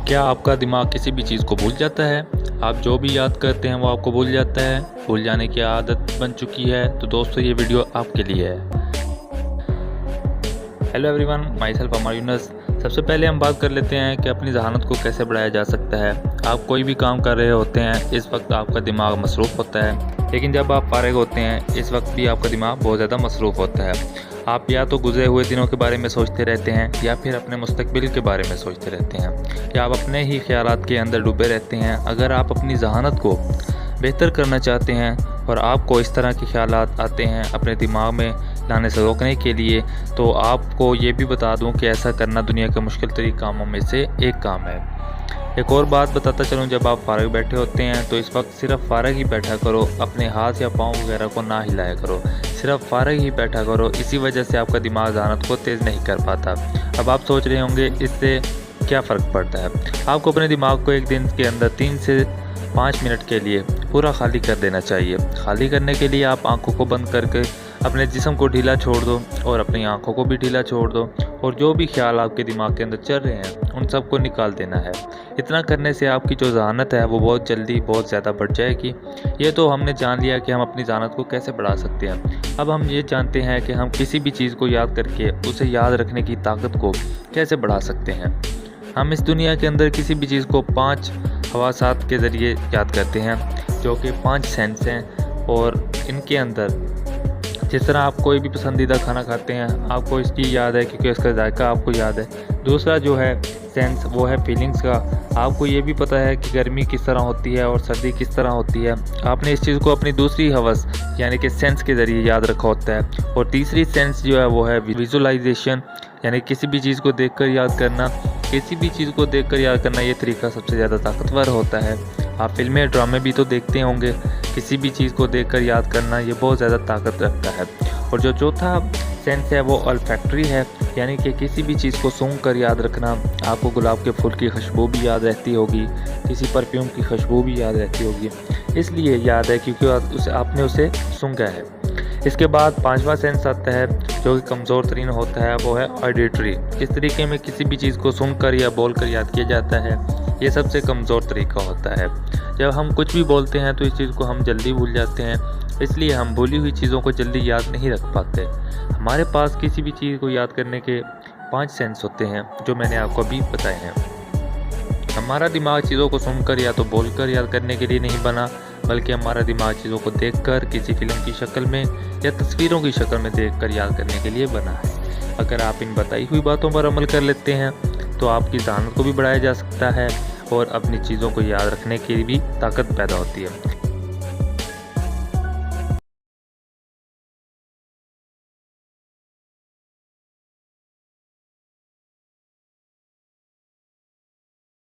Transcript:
क्या आपका दिमाग किसी भी चीज़ को भूल जाता है? आप जो भी याद करते हैं वो आपको भूल जाता है, भूल जाने की आदत बन चुकी है। तो दोस्तों ये वीडियो आपके लिए है। हेलो एवरीवन, माई सेल्फ अमर यूनस। सबसे पहले हम बात कर लेते हैं कि अपनी जहानत को कैसे बढ़ाया जा सकता है। आप कोई भी काम कर रहे होते हैं, इस वक्त आपका दिमाग मसरूफ़ होता है, लेकिन जब आप फारिग होते हैं इस वक्त भी आपका दिमाग बहुत ज़्यादा मसरूफ़ होता है। आप या तो गुजरे हुए दिनों के बारे में सोचते रहते हैं या फिर अपने मुस्तकबिल के बारे में सोचते रहते हैं, या आप अपने ही ख्यालात के अंदर डूबे रहते हैं। अगर आप अपनी जहानत को बेहतर करना चाहते हैं और आपको इस तरह के ख्यालात आते हैं अपने दिमाग में लाने से रोकने के लिए, तो आपको ये भी बता दूं कि ऐसा करना दुनिया के मुश्किल तरीन कामों में से एक काम है। एक और बात बताता चलूं, जब आप फारग बैठे होते हैं तो इस वक्त सिर्फ फारग ही बैठा करो, अपने हाथ या पाँव वगैरह को ना हिलाया करो, सिर्फ फारग ही बैठा करो। इसी वजह से आपका दिमाग जहानत को तेज़ नहीं कर पाता। अब आप सोच रहे होंगे इससे क्या फ़र्क पड़ता है। आपको अपने दिमाग को एक दिन के अंदर 3 से 5 मिनट के लिए पूरा खाली कर देना चाहिए। खाली करने के लिए आप आंखों को बंद करके अपने जिस्म को ढीला छोड़ दो और अपनी आंखों को भी ढीला छोड़ दो, और जो भी ख्याल आपके दिमाग के अंदर चल रहे हैं उन सब को निकाल देना है। इतना करने से आपकी जो जहानत है वो बहुत जल्दी बहुत ज़्यादा बढ़ जाएगी। ये तो हमने जान लिया कि हम अपनी जहानत को कैसे बढ़ा सकते हैं। अब हम ये जानते हैं कि हम किसी भी चीज़ को याद करके उसे याद रखने की ताकत को कैसे बढ़ा सकते हैं। हम इस दुनिया के अंदर किसी भी चीज़ को 5 हवासात के ज़रिए याद करते हैं, जो कि 5 सेंस हैं, और इनके अंदर जिस तरह आप कोई भी पसंदीदा खाना खाते हैं आपको इसकी याद है क्योंकि इसका जायका आपको याद है। दूसरा जो है सेंस वो है फीलिंग्स का। आपको ये भी पता है कि गर्मी किस तरह होती है और सर्दी किस तरह होती है। आपने इस चीज़ को अपनी दूसरी हवस यानी कि सेंस के ज़रिए याद रखा होता है। और तीसरी सेंस जो है वो है विजुअलाइजेशन, यानी किसी भी चीज़ को देखकर याद करना। किसी भी चीज़ को देखकर याद करना ये तरीका सबसे ज़्यादा ताकतवर होता है। आप फिल्में ड्रामे भी तो देखते होंगे, किसी भी चीज़ को देखकर याद करना ये बहुत ज़्यादा ताकत रखता है। और जो चौथा सेंस है वो अल्फैक्टरी है, यानी कि किसी भी चीज़ को सूंघ कर याद रखना। आपको गुलाब के फूल की खुशबू भी याद रहती होगी, किसी परफ्यूम की खुशबू भी याद रहती होगी, इसलिए याद है क्योंकि आपने उसे सूंघा है। इसके बाद 5वां सेंस आता है जो कि कमज़ोर तरीन होता है, वो है ऑडिटरी। इस तरीके में किसी भी चीज़ को सुनकर या बोलकर याद किया जाता है, ये सबसे कमज़ोर तरीका होता है। जब हम कुछ भी बोलते हैं तो इस चीज़ को हम जल्दी भूल जाते हैं, इसलिए हम भूली हुई चीज़ों को जल्दी याद नहीं रख पाते। हमारे पास किसी भी चीज़ को याद करने के 5 सेंस होते हैं जो मैंने आपको अभी बताए हैं। हमारा दिमाग चीज़ों को सुनकर या तो बोलकर याद करने के लिए नहीं बना, बल्कि हमारा दिमाग चीज़ों को देखकर किसी फिल्म की शक्ल में या तस्वीरों की शक्ल में देखकर याद करने के लिए बना है। अगर आप इन बताई हुई बातों पर अमल कर लेते हैं तो आपकी जहानत को भी बढ़ाया जा सकता है और अपनी चीज़ों को याद रखने की भी ताकत पैदा होती है।